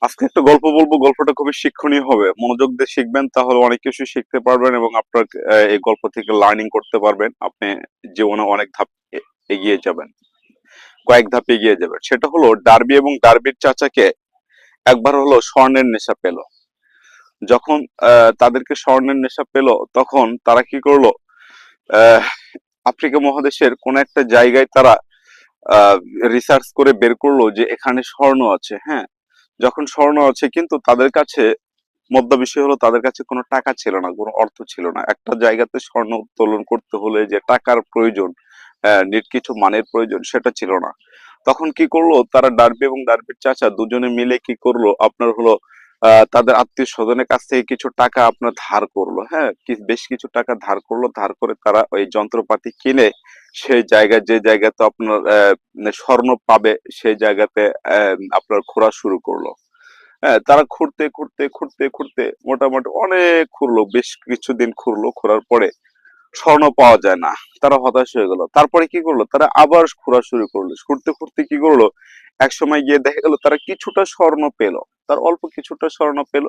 আজকে একটা গল্প বলবো, গল্পটা খুবই শিক্ষণীয় হবে। মনোযোগ দিয়ে শিখবেন, তাহলে অনেক কিছু শিখতে পারবেন এবং আপনার এই গল্প থেকে লার্নিং করতে পারবেন। আপনি জীবনে অনেক ধাপ এগিয়ে যাবেন, কয়েক ধাপ এগিয়ে যাবেন। সেটা হলো, ডার্বি এবং ডার্বির চাচাকে একবার হলো স্বর্ণের নেশা পেল। যখন তাদেরকে স্বর্ণের নেশা পেল, তখন তারা কি করলো, আহ আফ্রিকা মহাদেশের কোন একটা জায়গায় তারা আহ রিসার্চ করে বের করলো যে এখানে স্বর্ণ আছে। হ্যাঁ, যখন স্বর্ণ আছে, কিন্তু তাদের কাছে মধ্য বিষয় হলো, তাদের কাছে কোনো টাকা ছিল না, কোনো অর্থ ছিল না। একটা জায়গাতে স্বর্ণ উত্তোলন করতে হলে যে টাকার প্রয়োজন, নিট কিছু মানের প্রয়োজন, সেটা ছিল না। তখন কি করলো তারা, ডার্বি এবং ডার্বির চাচা দুজনে মিলে কি করলো, আপনার হলো তাদের আত্মীয় স্বজনের কাছ থেকে কিছু টাকা আপনার ধার করলো। হ্যাঁ, বেশ কিছু টাকা ধার করলো। ধার করে তারা ওই যন্ত্রপাতি কিনে সেই জায়গায়, যে জায়গাতে আপনার স্বর্ণ পাবে, সেই জায়গাতে আপনার খোঁড়া শুরু করলো। হ্যাঁ, তারা খুঁড়তে খুঁড়তে খুঁড়তে খুঁড়তে মোটামুটি অনেক খুঁড়লো, বেশ কিছুদিন খুঁড়লো। খোঁড়ার পরে স্বর্ণ পাওয়া যায় না। তারা হতাশ হয়ে গেল। তারপরে কি করলো, তারা আবার খোঁড়া শুরু করলো। খুঁড়তে খুঁড়তে কি করলো, এক সময় গিয়ে দেখা গেল তারা কিছুটা স্বর্ণ পেল। তার অল্প কিছুটা স্বর্ণ পেল।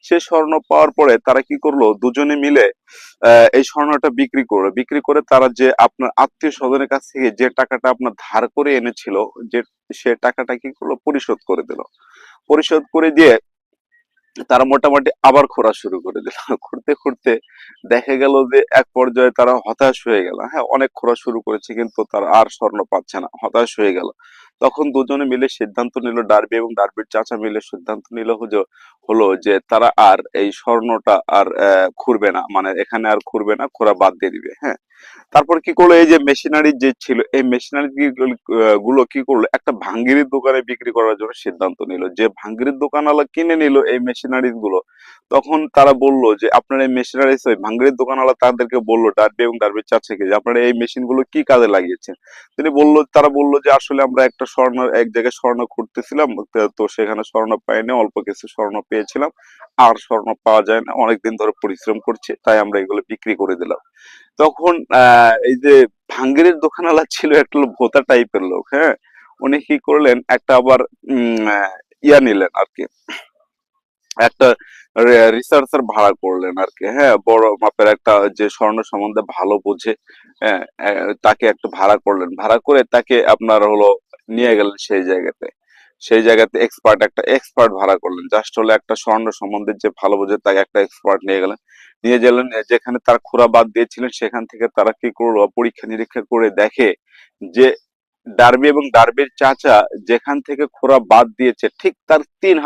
সে স্বর্ণ পাওয়ার পরে তারা কি করলো, দুজনে মিলে এই স্বর্ণটা বিক্রি করলো। বিক্রি করে তারা যে আপনার আত্মীয় স্বজনের কাছ থেকে যে টাকাটা আপনার ধার করে এনেছিল, যে সে টাকাটা কি করলো, পরিশোধ করে দিল। পরিশোধ করে দিয়ে তারা মোটামুটি আবার খোঁড়া শুরু করে দিল। খুঁড়তে খুঁড়তে দেখা গেল যে এক পর্যায়ে তারা হতাশ হয়ে গেল। হ্যাঁ, অনেক খোঁড়া শুরু করেছে, কিন্তু তারা আর স্বর্ণ পাচ্ছে না, হতাশ হয়ে গেল। তখন দুজনে মিলে সিদ্ধান্ত নিল, ডার্বি এবং ডার্বির চাচা মিলে সিদ্ধান্ত নিল হলো যে তারা আর এই স্বর্ণটা আর খুঁড়বে না, মানে এখানে আর খুঁড়বে না, খোঁড়া বাদ দিয়ে দিবে। হ্যাঁ, তারপর কি করলো, এই যে মেশিনারি যে ছিল, এই মেশিনারি গুলো কি করলো, একটা ভাঙ্গিরির দোকানে বিক্রি করার জন্য সিদ্ধান্ত নিল। যে ভাঙ্গিরির দোকানওয়ালা কিনে নিল এই মেশিনারিজ গুলো, তখন তারা বলল যে আপনারা এই মেশিনারিজ, ওই ভাঙ্গিরির দোকানওয়ালা তাদেরকে বললো, ডার্বি এবং ডার্বির চাচাকে, যে আপনারা এই মেশিন গুলো কি কাজে লাগিয়েছেন। তারা বললো যে আসলে আমরা একটা স্বর্ণ, এক জায়গায় স্বর্ণ খুঁড়তেছিলাম, তো সেখানে স্বর্ণ পাইনি, অল্প কিছু স্বর্ণ পেয়েছিলাম, আর স্বর্ণ পাওয়া যায় না, অনেকদিন ধরে পরিশ্রম করছি, তাই আমরা এগুলো বিক্রি করে দিলাম। তখন এই যে ভাঙ্গেরের দোকানওয়ালা ছিল একটা ভোঁতা টাইপের লোক। হ্যাঁ, উনি কি করলেন, একটা আবার ইয়া নিলেন আর কি, একটা রিসার্চার ভাড়া করলেন আর কি। হ্যাঁ, বড় মাপের একটা, যে স্বর্ণ সম্বন্ধে ভালো বোঝে। হ্যাঁ, তাকে একটা ভাড়া করলেন। ভাড়া করে তাকে আপনার হলো নিয়ে গেলেন সেই জায়গাতে। সেই জায়গাতে একটা এক্সপার্ট ভাড়া করলেন। জাস্ট হলো একটা স্বর্ণ সম্বন্ধে যে ভালো বোঝে, তাকে একটা এক্সপার্ট নিয়ে গেলেন। নিয়ে গেলেন যেখানে তার খোঁড়া বাদ দিয়েছিলেন, সেখান থেকে তারা কি করলো, পরীক্ষা নিরীক্ষা করে দেখে যে ডার্বি এবং ডার্বির চাচা যেখান থেকে খোঁড়া বাদ দিয়েছে, ঠিক তার ৩ হাত